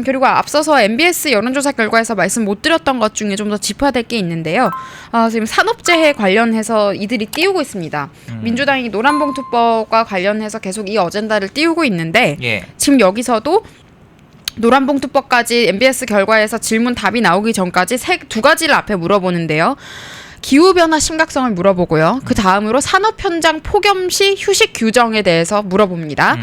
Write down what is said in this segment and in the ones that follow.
그리고 앞서서 MBS 여론조사 결과에서 말씀 못 드렸던 것 중에 좀 더 짚어야 될 게 있는데요. 지금 산업재해 관련해서 이들이 띄우고 있습니다. 민주당이 노란봉투법과 관련해서 계속 이 어젠다를 띄우고 있는데 예. 지금 여기서도 노란봉투법까지 MBS 결과에서 질문 답이 나오기 전까지 두 가지를 앞에 물어보는데요. 기후변화 심각성을 물어보고요. 그 다음으로 산업 현장 폭염 시 휴식 규정에 대해서 물어봅니다.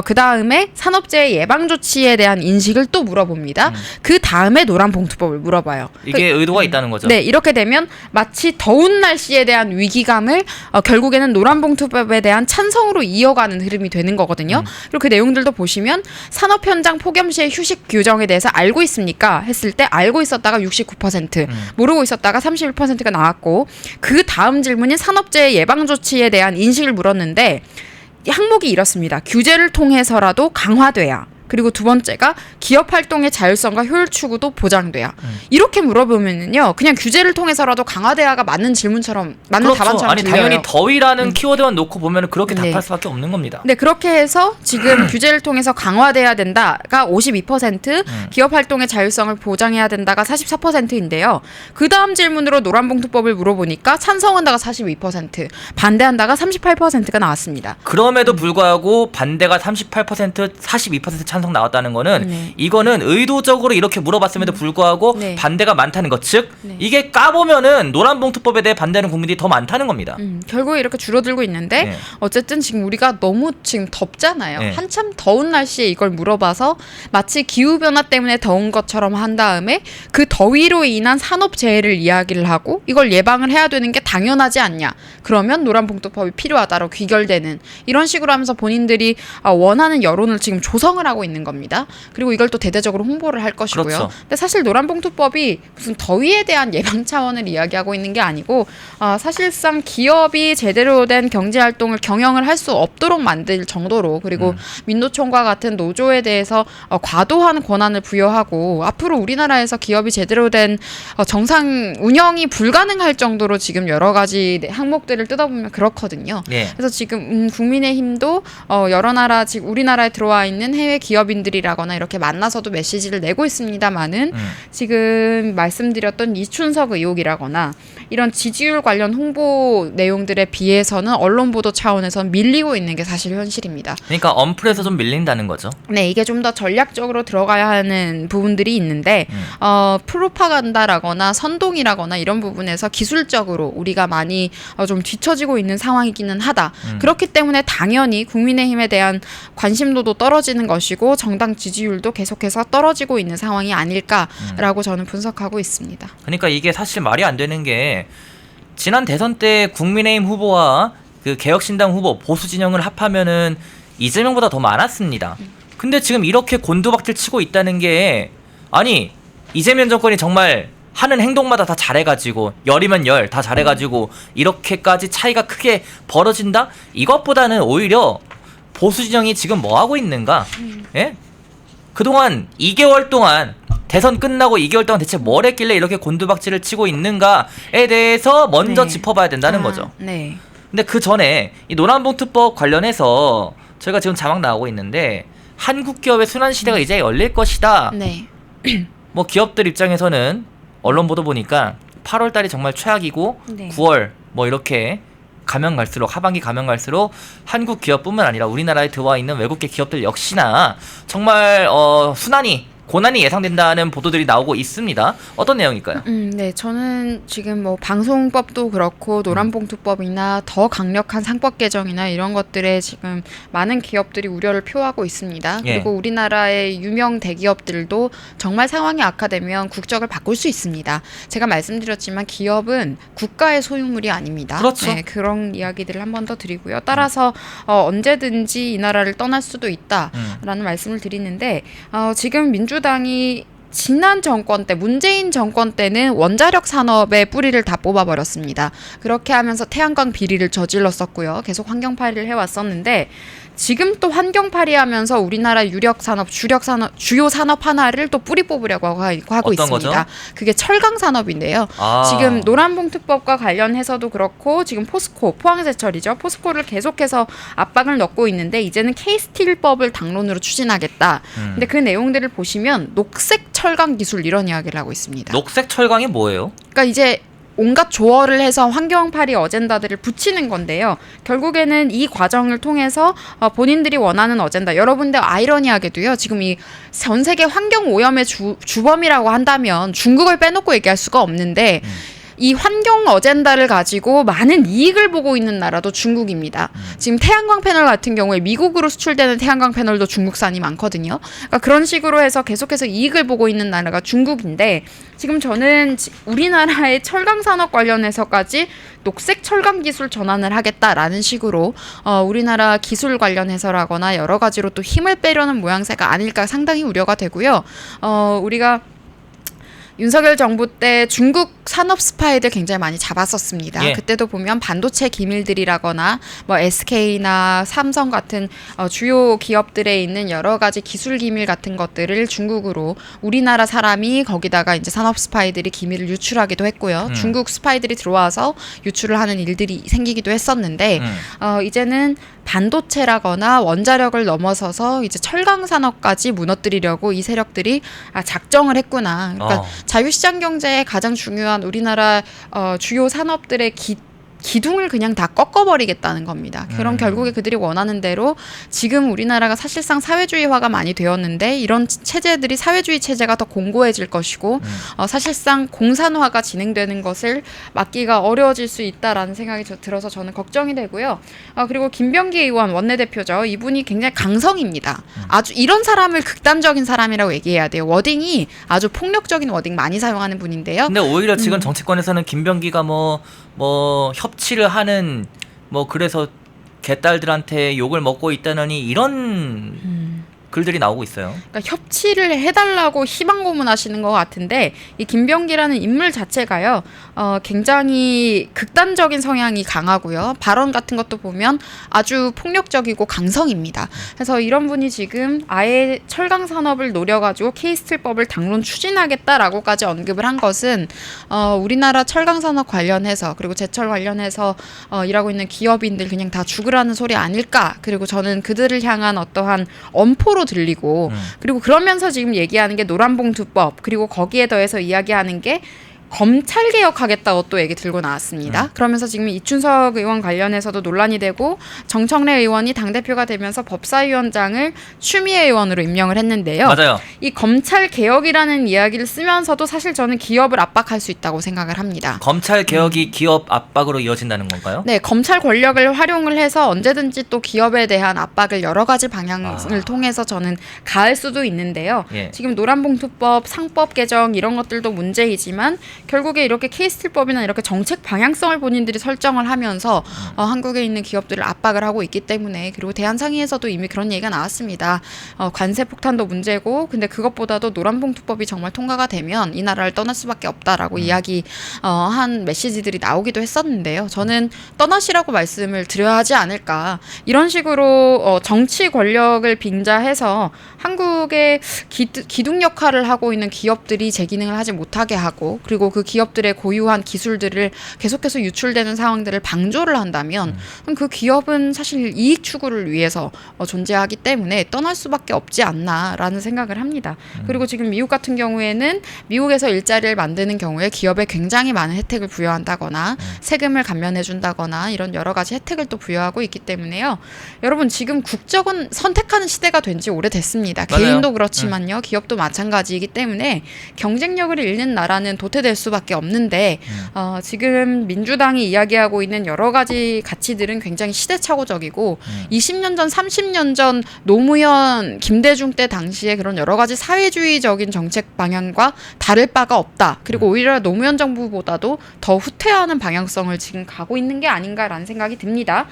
그 다음에 산업재해 예방 조치에 대한 인식을 또 물어봅니다. 그 다음에 노란봉투법을 물어봐요. 이게 의도가 있다는 거죠. 네, 이렇게 되면 마치 더운 날씨에 대한 위기감을 결국에는 노란봉투법에 대한 찬성으로 이어가는 흐름이 되는 거거든요. 그리고 그 내용들도 보시면 산업 현장 폭염 시의 휴식 규정에 대해서 알고 있습니까? 했을 때 알고 있었다가 69%, 모르고 있었다가 31%가 나왔고 그 다음 질문인 산업재해 예방 조치에 대한 인식을 물었는데 항목이 이렇습니다. 규제를 통해서라도 강화돼야. 그리고 두 번째가 기업 활동의 자율성과 효율 추구도 보장돼야. 이렇게 물어보면은요, 그냥 규제를 통해서라도 강화돼야가 맞는 질문처럼, 맞는 그렇죠. 답안처럼 아니 들려요. 당연히 더위라는 키워드만 놓고 보면 그렇게 네. 답할 수밖에 없는 겁니다. 네, 그렇게 해서 지금 규제를 통해서 강화돼야 된다가 52%, 기업 활동의 자율성을 보장해야 된다가 44%인데요. 그 다음 질문으로 노란봉투법을 물어보니까 찬성한다가 42%, 반대한다가 38%가 나왔습니다. 그럼에도 불구하고 반대가 38%, 42% 찬성 나왔다는 거는 네. 이거는 의도적으로 이렇게 물어봤음에도 불구하고 네. 반대가 많다는 것. 즉 네. 이게 까보면은 노란봉투법에 대해 반대하는 국민들이 더 많다는 겁니다. 결국에 이렇게 줄어들고 있는데 네. 어쨌든 지금 우리가 너무 지금 덥잖아요. 네. 한참 더운 날씨에 이걸 물어봐서 마치 기후변화 때문에 더운 것처럼 한 다음에 그 더위로 인한 산업재해를 이야기를 하고 이걸 예방을 해야 되는 게 당연하지 않냐. 그러면 노란봉투법이 필요하다로 귀결되는 이런 식으로 하면서 본인들이 원하는 여론을 지금 조성을 하고 있는 겁니다. 그리고 이걸 또 대대적으로 홍보를 할 것이고요. 그렇죠. 근데 사실 노란봉투법이 무슨 더위에 대한 예방 차원을 이야기하고 있는 게 아니고 사실상 기업이 제대로 된 경제활동을 경영을 할 수 없도록 만들 정도로 그리고 민노총과 같은 노조에 대해서 과도한 권한을 부여하고 앞으로 우리나라에서 기업이 제대로 된 정상 운영이 불가능할 정도로 지금 여러 가지 항목들을 뜯어보면 그렇거든요. 예. 그래서 지금 국민의힘도 여러 나라 지금 우리나라에 들어와 있는 해외 기업인들이라거나 이렇게 만나서도 메시지를 내고 있습니다만은 지금 말씀드렸던 이춘석 의혹이라거나 이런 지지율 관련 홍보 내용들에 비해서는 언론 보도 차원에서 밀리고 있는 게 사실 현실입니다. 그러니까 언플에서 좀 밀린다는 거죠. 네, 이게 좀 더 전략적으로 들어가야 하는 부분들이 있는데 프로파간다라거나 선동이라거나 이런 부분에서 기술적으로 우리가 많이 좀 뒤처지고 있는 상황이기는 하다. 그렇기 때문에 당연히 국민의힘에 대한 관심도도 떨어지는 것이고 정당 지지율도 계속해서 떨어지고 있는 상황이 아닐까라고 저는 분석하고 있습니다. 그러니까 이게 사실 말이 안 되는 게 지난 대선 때 국민의힘 후보와 그 개혁신당 후보 보수 진영을 합하면은 이재명보다 더 많았습니다. 근데 지금 이렇게 곤두박질 치고 있다는 게 아니 이재명 정권이 정말 하는 행동마다 다 잘해가지고 열이면 열 다 잘해가지고 이렇게까지 차이가 크게 벌어진다? 이것보다는 오히려 보수 진영이 지금 뭐 하고 있는가? 예? 그동안 2개월 동안 대선 끝나고 2개월 동안 대체 뭘 했길래 이렇게 곤두박질을 치고 있는가에 대해서 먼저 네. 짚어봐야 된다는 거죠. 네. 근데 그 전에 이 노란봉투법 관련해서 저희가 지금 자막 나오고 있는데 한국 기업의 순환 시대가 이제 열릴 것이다. 네. 뭐 기업들 입장에서는 언론 보도 보니까 8월 달이 정말 최악이고 네. 9월 뭐 이렇게 가면 갈수록 하반기 가면 갈수록 한국 기업뿐만 아니라 우리나라에 들어와 있는 외국계 기업들 역시나 정말 고난이 예상된다는 보도들이 나오고 있습니다. 어떤 내용일까요? 네, 저는 지금 뭐 방송법도 그렇고 노란봉투법이나 더 강력한 상법 개정이나 이런 것들에 지금 많은 기업들이 우려를 표하고 있습니다. 예. 그리고 우리나라의 유명 대기업들도 정말 상황이 악화되면 국적을 바꿀 수 있습니다. 제가 말씀드렸지만 기업은 국가의 소유물이 아닙니다. 그렇죠. 네, 그런 이야기들을 한 번 더 드리고요. 따라서 언제든지 이 나라를 떠날 수도 있다라는 말씀을 드리는데 지금 민주당이 지난 정권 때 문재인 정권 때는 원자력 산업의 뿌리를 다 뽑아버렸습니다. 그렇게 하면서 태양광 비리를 저질렀었고요. 계속 환경 파일을 해왔었는데 지금 또 환경 파리하면서 우리나라 주요 산업 하나를 또 뿌리 뽑으려고 하고 어떤 있습니다. 거죠? 그게 철강 산업인데요. 아. 지금 노란봉투법과 관련해서도 그렇고 지금 포항제철이죠. 포스코를 계속해서 압박을 넣고 있는데 이제는 K스틸법을 당론으로 추진하겠다. 근데 그 내용들을 보시면 녹색 철강 기술 이런 이야기를 하고 있습니다. 녹색 철강이 뭐예요? 그러니까 이제 온갖 조어를 해서 환경 파리 어젠다들을 붙이는 건데요. 결국에는 이 과정을 통해서 본인들이 원하는 어젠다. 여러분들 아이러니하게도요. 지금 이 전 세계 환경 오염의 주범이라고 한다면 중국을 빼놓고 얘기할 수가 없는데 이 환경 어젠다를 가지고 많은 이익을 보고 있는 나라도 중국입니다. 지금 태양광 패널 같은 경우에 미국으로 수출되는 태양광 패널도 중국산이 많거든요. 그러니까 그런 식으로 해서 계속해서 이익을 보고 있는 나라가 중국인데 지금 저는 우리나라의 철강 산업 관련해서까지 녹색 철강 기술 전환을 하겠다라는 식으로 우리나라 기술 관련해서라거나 여러 가지로 또 힘을 빼려는 모양새가 아닐까 상당히 우려가 되고요. 우리가 윤석열 정부 때 중국 산업 스파이들 굉장히 많이 잡았었습니다. 예. 그때도 보면 반도체 기밀들이라거나 뭐 SK나 삼성 같은 주요 기업들에 있는 여러 가지 기술 기밀 같은 것들을 중국으로 우리나라 사람이 거기다가 이제 산업 스파이들이 기밀을 유출하기도 했고요. 중국 스파이들이 들어와서 유출을 하는 일들이 생기기도 했었는데 이제는 반도체라거나 원자력을 넘어서서 이제 철강 산업까지 무너뜨리려고 이 세력들이 작정을 했구나. 그러니까 자유시장 경제의 가장 중요한 우리나라 주요 산업들의 기둥을 그냥 다 꺾어버리겠다는 겁니다. 그럼 결국에 그들이 원하는 대로 지금 우리나라가 사실상 사회주의화가 많이 되었는데 이런 체제들이 사회주의 체제가 더 공고해질 것이고 사실상 공산화가 진행되는 것을 막기가 어려워질 수 있다라는 생각이 들어서 저는 걱정이 되고요. 그리고 김병기 의원 원내대표죠. 이분이 굉장히 강성입니다. 아주 이런 사람을 극단적인 사람이라고 얘기해야 돼요. 워딩이 아주 폭력적인 워딩 많이 사용하는 분인데요. 근데 오히려 지금 정치권에서는 김병기가 뭐 협치를 하는 그래서 개딸들한테 욕을 먹고 있다느니 이런 글들이 나오고 있어요. 그러니까 협치를 해달라고 희망 고문하시는 것 같은데 이 김병기라는 인물 자체가요 굉장히 극단적인 성향이 강하고요 발언 같은 것도 보면 아주 폭력적이고 강성입니다. 그래서 이런 분이 지금 아예 철강 산업을 노려가지고 K스틸법을 당론 추진하겠다라고까지 언급을 한 것은 우리나라 철강 산업 관련해서 그리고 제철 관련해서 일하고 있는 기업인들 그냥 다 죽으라는 소리 아닐까. 그리고 저는 그들을 향한 어떠한 엄포로 들리고 그리고 그러면서 지금 얘기하는 게 노란봉투법 그리고 거기에 더해서 이야기하는 게 검찰 개혁하겠다고 또 얘기 들고 나왔습니다. 그러면서 지금 이춘석 의원 관련해서도 논란이 되고 정청래 의원이 당대표가 되면서 법사위원장을 추미애 의원으로 임명을 했는데요. 맞아요. 이 검찰 개혁이라는 이야기를 쓰면서도 사실 저는 기업을 압박할 수 있다고 생각을 합니다. 검찰 개혁이 기업 압박으로 이어진다는 건가요? 네, 검찰 권력을 활용을 해서 언제든지 또 기업에 대한 압박을 여러 가지 방향을 통해서 저는 가할 수도 있는데요. 예. 지금 노란봉투법, 상법 개정 이런 것들도 문제이지만 결국에 이렇게 K스틸법이나 이렇게 정책 방향성을 본인들이 설정을 하면서 한국에 있는 기업들을 압박을 하고 있기 때문에 그리고 대한상의에서도 이미 그런 얘기가 나왔습니다. 관세 폭탄도 문제고 근데 그것보다도 노란봉투법이 정말 통과가 되면 이 나라를 떠날 수밖에 없다라고 한 메시지들이 나오기도 했었는데요. 저는 떠나시라고 말씀을 드려야 하지 않을까. 이런 식으로 정치 권력을 빙자해서 한국의 기둥 역할을 하고 있는 기업들이 제 기능을 하지 못하게 하고 그리고 그 기업들의 고유한 기술들을 계속해서 유출되는 상황들을 방조를 한다면 그럼 그 기업은 사실 이익 추구를 위해서 존재하기 때문에 떠날 수밖에 없지 않나라는 생각을 합니다. 그리고 지금 미국 같은 경우에는 미국에서 일자리를 만드는 경우에 기업에 굉장히 많은 혜택을 부여한다거나 세금을 감면해 준다거나 이런 여러 가지 혜택을 또 부여하고 있기 때문에요. 여러분 지금 국적은 선택하는 시대가 된 지 오래됐습니다. 맞아요. 개인도 그렇지만요. 기업도 마찬가지이기 때문에 경쟁력을 잃는 나라는 도태될 수밖에 없는데 지금 민주당이 이야기하고 있는 여러 가지 가치들은 굉장히 시대착오적이고 20년 전, 30년 전 노무현, 김대중 때 당시에 그런 여러 가지 사회주의적인 정책 방향과 다를 바가 없다. 그리고 오히려 노무현 정부보다도 더 후퇴하는 방향성을 지금 가고 있는 게 아닌가라는 생각이 듭니다.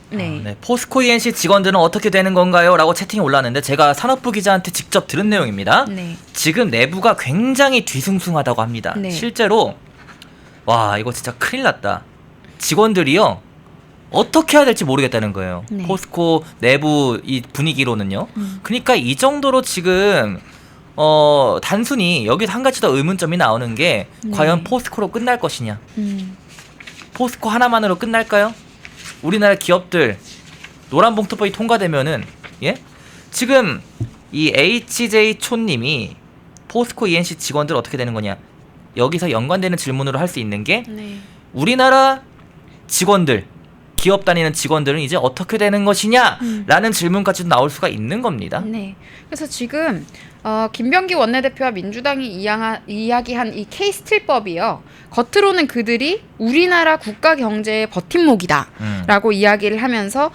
네. 포스코 ENC 직원들은 어떻게 되는 건가요? 라고 채팅이 올랐는데 제가 산업부 기자한테 직접 들은 내용입니다. 네. 지금 내부가 굉장히 뒤숭숭하다고 합니다. 네. 실제로 와 이거 진짜 큰일 났다. 직원들이요 어떻게 해야 될지 모르겠다는 거예요. 네. 포스코 내부 이 분위기로는요. 그러니까 이 정도로 지금 단순히 여기서 한 가지 더 의문점이 나오는 게 네. 과연 포스코로 끝날 것이냐. 음. 포스코 하나만으로 끝날까요? 우리나라 기업들 노란봉투법이 통과되면은 예? 지금 이 HJ 촌님이 포스코 ENC 직원들 어떻게 되는 거냐? 여기서 연관되는 질문으로 할 수 있는 게 네. 우리나라 직원들 기업 다니는 직원들은 이제 어떻게 되는 것이냐라는 질문까지도 나올 수가 있는 겁니다. 네. 그래서 지금 김병기 원내대표와 민주당이 이야기한 이 K-스틸법이요. 겉으로는 그들이 우리나라 국가 경제의 버팀목이다라고 이야기를 하면서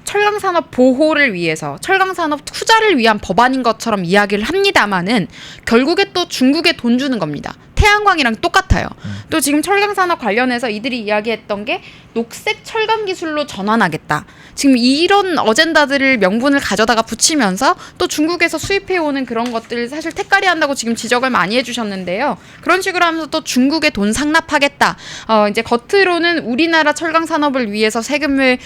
철강산업 보호를 위해서 철강산업 투자를 위한 법안인 것처럼 이야기를 합니다마는 결국에 또 중국에 돈 주는 겁니다. 태양광이랑 똑같아요. 또 지금 철강산업 관련해서 이들이 이야기했던 게 녹색 철강 기술로 전환하겠다. 지금 이런 어젠다들을 명분을 가져다가 붙이면서 또 중국에서 수입해오는 그런 것들 사실 택가리 한다고 지금 지적을 많이 해주셨는데요. 그런 식으로 하면서 또 중국에 돈 상납하겠다. 이제 겉으로는 우리나라 철강 산업을 위해서 세금을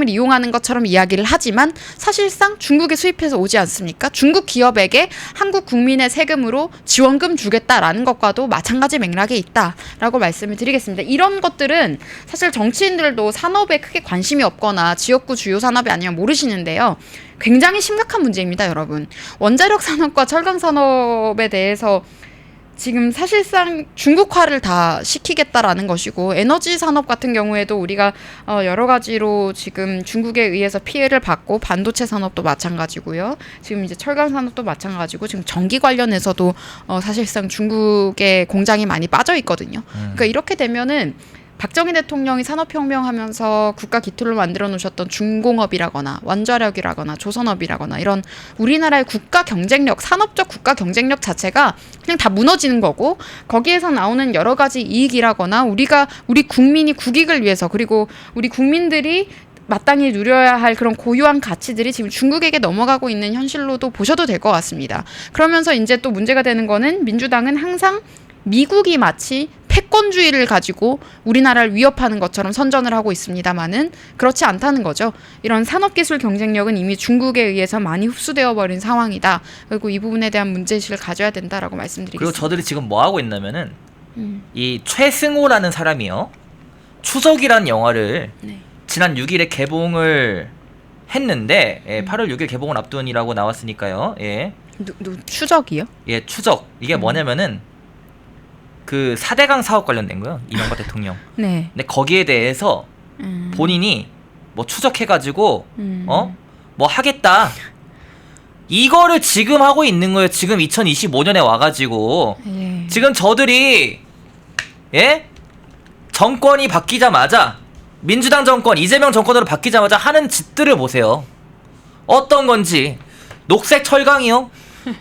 이용하는 것처럼 이야기를 하지만 사실상 중국에 수입해서 오지 않습니까? 중국 기업에게 한국 국민의 세금으로 지원금 주겠다라는 것과도 마찬가지 맥락에 있다라고 말씀을 드리겠습니다. 이런 것들은 사실 정치인들도 산업에 크게 관심이 없거나 지역구 주요 산업이 아니면 모르시는데요. 굉장히 심각한 문제입니다, 여러분. 원자력 산업과 철강 산업에 대해서 지금 사실상 중국화를 다 시키겠다라는 것이고 에너지 산업 같은 경우에도 우리가 여러 가지로 지금 중국에 의해서 피해를 받고 반도체 산업도 마찬가지고요. 지금 이제 철강 산업도 마찬가지고 지금 전기 관련해서도 사실상 중국의 공장이 많이 빠져 있거든요. 그러니까 이렇게 되면은 박정희 대통령이 산업혁명하면서 국가 기틀로 만들어 놓으셨던 중공업이라거나 원자력이라거나 조선업이라거나 이런 우리나라의 국가 경쟁력, 산업적 국가 경쟁력 자체가 그냥 다 무너지는 거고 거기에서 나오는 여러 가지 이익이라거나 우리 국민이 국익을 위해서 그리고 우리 국민들이 마땅히 누려야 할 그런 고유한 가치들이 지금 중국에게 넘어가고 있는 현실로도 보셔도 될 것 같습니다. 그러면서 이제 또 문제가 되는 거는 민주당은 항상 미국이 마치 패권주의를 가지고 우리나라를 위협하는 것처럼 선전을 하고 있습니다만은 그렇지 않다는 거죠. 이런 산업기술 경쟁력은 이미 중국에 의해서 많이 흡수되어 버린 상황이다. 그리고 이 부분에 대한 문제의식을 가져야 된다라고 말씀드리겠습니다. 그리고 저들이 지금 뭐 하고 있냐면은 이 최승호라는 사람이요. 추적이라는 영화를 네. 지난 6일에 개봉을 했는데 8월 6일 개봉을 앞둔이라고 나왔으니까요. 예. 추적이요? 예, 추적. 이게 뭐냐면은 그 4대강 사업 관련된 거요. 이명박 대통령. 네. 근데 거기에 대해서 본인이 뭐 추적해가지고 뭐 하겠다. 이거를 지금 하고 있는 거예요. 지금 2025년에 와가지고 예. 지금 저들이 예 정권이 바뀌자마자 민주당 정권 이재명 정권으로 바뀌자마자 하는 짓들을 보세요. 어떤 건지 녹색 철강이요.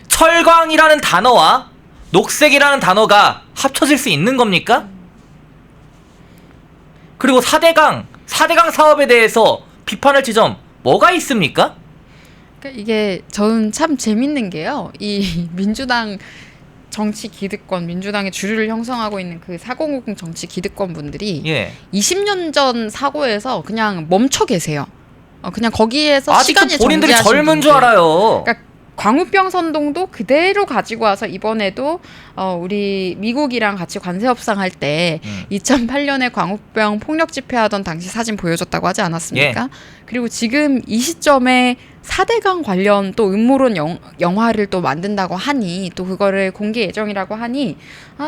철강이라는 단어와 녹색이라는 단어가 합쳐질 수 있는 겁니까? 그리고 4대강 사업에 대해서 비판할 지점 뭐가 있습니까? 그러니까 이게 저는 참 재밌는 게요. 이 민주당 정치 기득권, 민주당의 주류를 형성하고 있는 그 4050 정치 기득권 분들이 20년 전 사고에서 그냥 멈춰 계세요. 그냥 거기에서 시간이 아직도 본인들이 정지하신 젊은 줄 분들. 알아요. 그러니까 광우병 선동도 그대로 가지고 와서 이번에도 우리 미국이랑 같이 관세 협상할 때 2008년에 광우병 폭력 집회하던 당시 사진 보여줬다고 하지 않았습니까? 그리고 지금 이 시점에 4대강 관련 또 음모론 영화를 또 만든다고 하니 또 그거를 공개 예정이라고 하니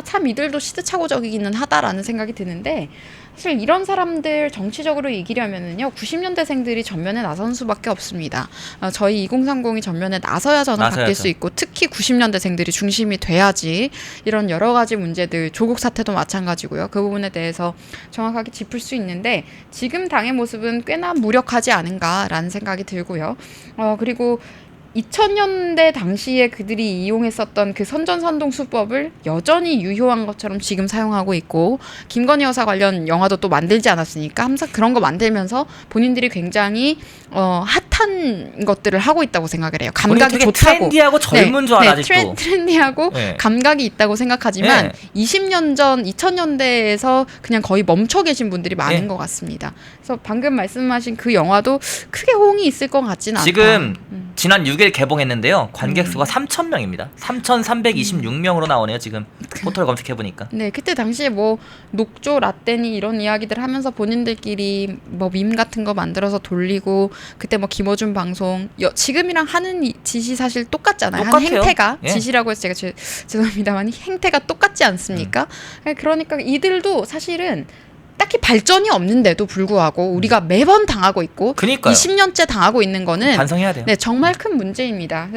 참 이들도 시대착오적이기는 하다라는 생각이 드는데 사실 이런 사람들 정치적으로 이기려면은요 90년대생들이 전면에 나선 수밖에 없습니다. 저희 2030이 전면에 나서야 저는 바뀔 수 있고 특히 90년대생들이 중심이 돼야지 이런 여러 가지 문제들 조국 사태도 마찬가지고요. 그 부분에 대해서 정확하게 짚을 수 있는데 지금 당의 모습은 꽤나 무력하지 않은가라는 생각이 들고요. 그리고 2000년대 당시에 그들이 이용했었던 그 선전선동 수법을 여전히 유효한 것처럼 지금 사용하고 있고, 김건희 여사 관련 영화도 또 만들지 않았으니까 항상 그런 거 만들면서 본인들이 굉장히 핫한 것들을 하고 있다고 생각을 해요. 감각이 되게 좋다고. 트렌디하고 젊은 줄 알아, 아직도. 트렌디하고 네. 감각이 있다고 생각하지만 네. 20년 전 2000년대에서 그냥 거의 멈춰 계신 분들이 많은 네. 것 같습니다. 그래서 방금 말씀하신 그 영화도 크게 호응이 있을 것 같지는 않다. 지금 지난 6일 개봉했는데요. 관객 수가 3,000명입니다. 3,326명으로 나오네요. 지금 포털 검색해 보니까. 네, 그때 당시에 뭐 녹조 라떼니 이런 이야기들 하면서 본인들끼리 뭐 밈 같은 거 만들어서 돌리고, 그때 뭐 김어준 방송 지금이랑 하는 짓이 사실 똑같잖아요. 하는 똑같아요. 행태가 예. 짓이라고 해서 제가 죄송합니다만 행태가 똑같지 않습니까? 그러니까 이들도 사실은 딱히 발전이 없는데도 불구하고 우리가 매번 당하고 있고 그니까요. 20년째 당하고 있는 거는 반성해야 돼요. 네, 정말 큰 문제입니다.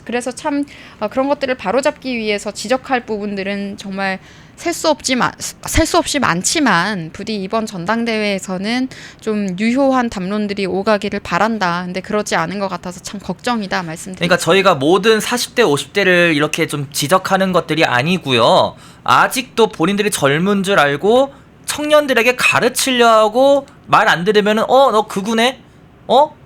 그래서 참 그런 것들을 바로잡기 위해서 지적할 부분들은 정말 셀 수 없이 많지만 부디 이번 전당대회에서는 좀 유효한 담론들이 오가기를 바란다. 근데 그러지 않은 것 같아서 참 걱정이다 말씀드립니다. 그러니까 저희가 모든 40대, 50대를 이렇게 좀 지적하는 것들이 아니고요. 아직도 본인들이 젊은 줄 알고 청년들에게 가르치려 하고 말 안 들으면은 너 극우네?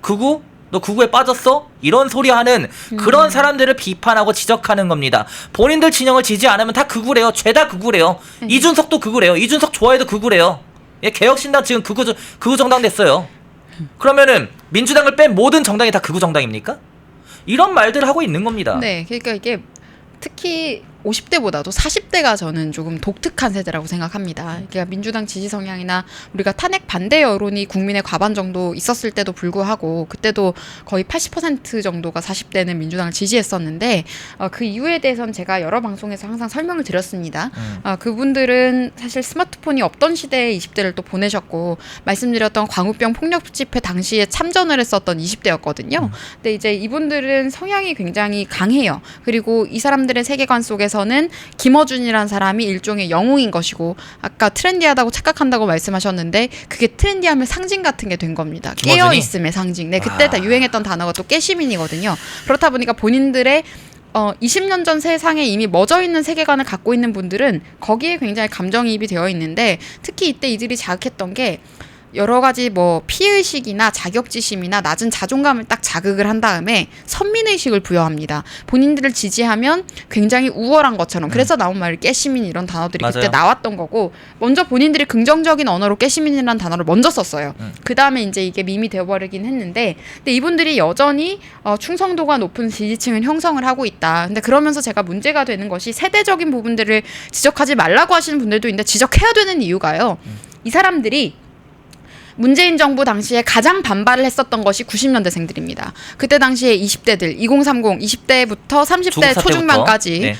극우? 너 극우에 빠졌어? 이런 소리 하는 그런 사람들을 비판하고 지적하는 겁니다. 본인들 진영을 지지 않으면 다 극우래요. 죄다 극우래요. 이준석도 극우래요. 이준석 좋아해도 극우래요. 예, 개혁신당 지금 극우 정당 됐어요. 그러면은 민주당을 뺀 모든 정당이 다 극우 정당입니까? 이런 말들을 하고 있는 겁니다. 네, 그러니까 이게 특히 50대보다도 40대가 저는 조금 독특한 세대라고 생각합니다. 그러니까 민주당 지지 성향이나 우리가 탄핵 반대 여론이 국민의 과반 정도 있었을 때도 불구하고 그때도 거의 80% 정도가 40대는 민주당을 지지했었는데 그 이유에 대해서는 제가 여러 방송에서 항상 설명을 드렸습니다. 그분들은 사실 스마트폰이 없던 시대에 20대를 또 보내셨고 말씀드렸던 광우병 폭력 집회 당시에 참전을 했었던 20대였거든요. 근데 이제 이분들은 성향이 굉장히 강해요. 그리고 이 사람들의 세계관 속에서는 김어준이라는 사람이 일종의 영웅인 것이고 아까 트렌디하다고 착각한다고 말씀하셨는데 그게 트렌디함의 상징 같은 게 된 겁니다. 김어준이? 깨어있음의 상징. 네, 그때 다 유행했던 단어가 또 깨시민이거든요. 그렇다 보니까 본인들의 20년 전 세상에 이미 멎어 있는 세계관을 갖고 있는 분들은 거기에 굉장히 감정이입이 되어 있는데 특히 이때 이들이 자극했던 게 여러 가지 뭐 피의식이나 자격지심이나 낮은 자존감을 딱 자극을 한 다음에 선민의식을 부여합니다. 본인들을 지지하면 굉장히 우월한 것처럼. 그래서 나온 말이 깨시민 이런 단어들이 맞아요. 그때 나왔던 거고 먼저 본인들이 긍정적인 언어로 깨시민이라는 단어를 먼저 썼어요. 그 다음에 이제 이게 밈이 되어버리긴 했는데 근데 이분들이 여전히 충성도가 높은 지지층을 형성을 하고 있다. 근데 그러면서 제가 문제가 되는 것이 세대적인 부분들을 지적하지 말라고 하시는 분들도 있는데 지적해야 되는 이유가요. 이 사람들이 문재인 정부 당시에 가장 반발을 했었던 것이 90년대생들입니다. 그때 당시에 20대들, 2030, 20대부터 30대 초중반까지 네.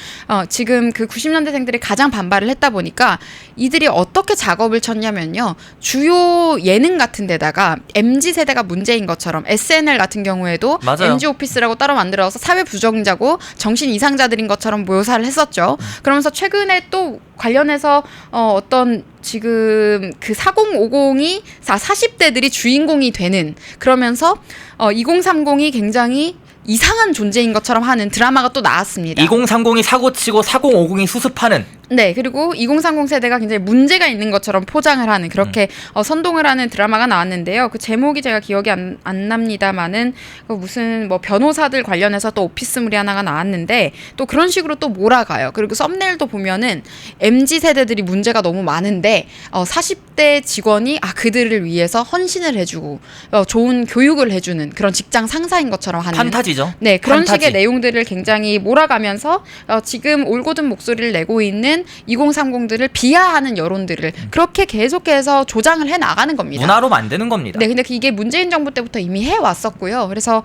지금 그 90년대생들이 가장 반발을 했다 보니까 이들이 어떻게 작업을 쳤냐면요. 주요 예능 같은 데다가 MZ세대가 문제인 것처럼 SNL 같은 경우에도 맞아요. MZ 오피스라고 따로 만들어서 사회 부정자고 정신 이상자들인 것처럼 묘사를 했었죠. 그러면서 최근에 또 관련해서 어떤 지금 그 4050이 40대들이 주인공이 되는 그러면서 2030이 굉장히 이상한 존재인 것처럼 하는 드라마가 또 나왔습니다. 2030이 사고치고 4050이 수습하는. 네, 그리고 2030 세대가 굉장히 문제가 있는 것처럼 포장을 하는 그렇게 선동을 하는 드라마가 나왔는데요. 그 제목이 제가 기억이 안 납니다만은 무슨 뭐 변호사들 관련해서 또 오피스물이 하나가 나왔는데 또 그런 식으로 또 몰아가요. 그리고 썸네일도 보면은 MZ 세대들이 문제가 너무 많은데 40대 직원이 그들을 위해서 헌신을 해주고 좋은 교육을 해주는 그런 직장 상사인 것처럼 하는 판타지죠. 네, 그런 판타지. 식의 내용들을 굉장히 몰아가면서 지금 올곧은 목소리를 내고 있는 2030들을 비하하는 여론들을 그렇게 계속해서 조장을 해 나가는 겁니다. 문화로 만드는 겁니다. 네, 근데 이게 문재인 정부 때부터 이미 해왔었고요. 그래서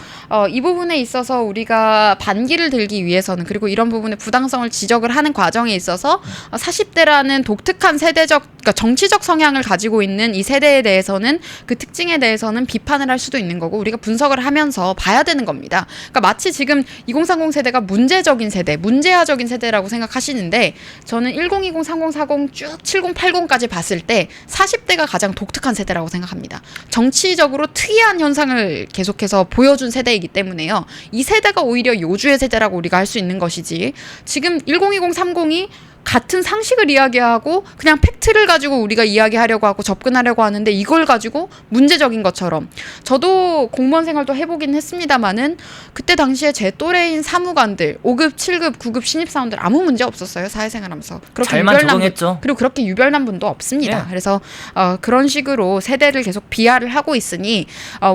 이 부분에 있어서 우리가 반기를 들기 위해서는 그리고 이런 부분의 부당성을 지적을 하는 과정에 있어서 40대라는 독특한 그러니까 정치적 성향을 가지고 있는 이 세대에 대해서는 그 특징에 대해서는 비판을 할 수도 있는 거고 우리가 분석을 하면서 봐야 되는 겁니다. 그러니까 마치 지금 2030 세대가 문제적인 세대, 문제아적인 세대라고 생각하시는데 저는 저는 1020, 3040 쭉 70, 80까지 봤을 때 40대가 가장 독특한 세대라고 생각합니다. 정치적으로 특이한 현상을 계속해서 보여준 세대이기 때문에요. 이 세대가 오히려 요주의 세대라고 우리가 할 수 있는 것이지, 지금 1020, 30이 같은 상식을 이야기하고 그냥 팩트를 가지고 우리가 이야기하려고 하고 접근하려고 하는데, 이걸 가지고 문제적인 것처럼, 저도 공무원 생활도 해보긴 했습니다마는 그때 당시에 제 또래인 사무관들 5급, 7급, 9급 신입사원들 아무 문제 없었어요. 사회생활하면서 그렇게 잘만 적응했죠. 그리고 그렇게 유별난 분도 없습니다. 예. 그래서 그런 식으로 세대를 계속 비하를 하고 있으니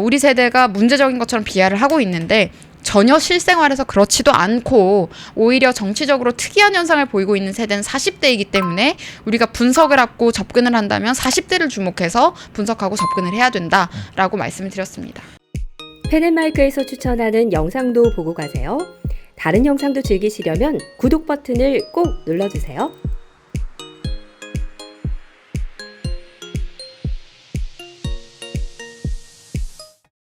우리 세대가 문제적인 것처럼 비하를 하고 있는데, 전혀 실생활에서 그렇지도 않고 오히려 정치적으로 특이한 현상을 보이고 있는 세대는 40대이기 때문에 우리가 분석을 하고 접근을 한다면 40대를 주목해서 분석하고 접근을 해야 된다라고 말씀을 드렸습니다. 펜앤마이크에서 추천하는 영상도 보고 가세요. 다른 영상도 즐기시려면 구독 버튼을 꼭 눌러주세요.